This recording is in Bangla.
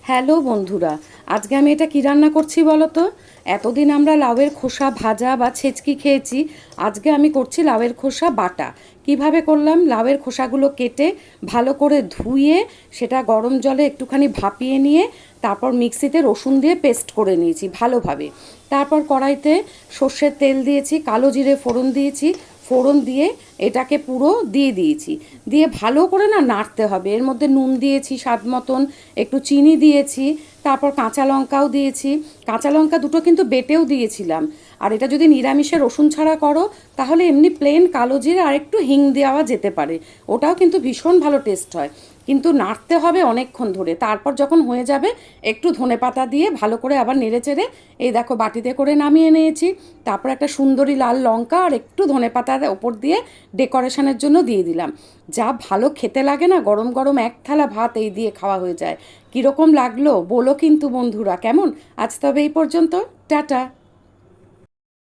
হ্যালো বন্ধুরা, আজকে আমি এটা কী রান্না করছি বলো তো। এতদিন আমরা লাউয়ের খোসা ভাজা বা ছেঁচকি খেয়েছি। আজকে আমি করছি লাউয়ের খোসা বাটা। কিভাবে করলাম, লাউয়ের খোসাগুলো কেটে ভালো করে ধুয়ে সেটা গরম জলে একটুখানি ভাপিয়ে নিয়ে তারপর মিক্সিতে রসুন দিয়ে পেস্ট করে নিয়েছি ভালোভাবে। তারপর কড়াইতে সর্ষের তেল দিয়েছি, কালো জিরে ফোড়ন দিয়েছি, ফোড়ন দিয়ে এটাকে পুরো দিয়ে দিয়েছি। দিয়ে ভালো করে না নাড়তে হবে। এর মধ্যে নুন দিয়েছি স্বাদ মতন, একটু চিনি দিয়েছি, তারপর কাঁচা লঙ্কাও দিয়েছি। কাঁচা লঙ্কা দুটো কিন্তু বেটেও দিয়েছিলাম। আর এটা যদি নিরামিষে রসুন ছাড়া করো তাহলে এমনি প্লেন কালো জিরে আর একটু হিং দেওয়া যেতে পারে, ওটাও কিন্তু ভীষণ ভালো টেস্ট হয়। কিন্তু নাড়তে হবে অনেকক্ষণ ধরে। তারপর যখন হয়ে যাবে একটু ধনেপাতা দিয়ে ভালো করে আবার নেড়েচেড়ে এই দেখো বাটিতে করে নামিয়ে নিয়েছি। তারপর একটা সুন্দরী লাল লঙ্কা আর একটু ধনেপাতার ওপর দিয়ে ডেকোরেশনের জন্য দিয়ে দিলাম। যা ভালো খেতে লাগে না, গরম গরম এক থালা ভাত এই দিয়ে খাওয়া হয়ে যায়। কীরকম লাগলো বলো কিন্তু বন্ধুরা, কেমন? আজ তবে এই পর্যন্ত, টাটা।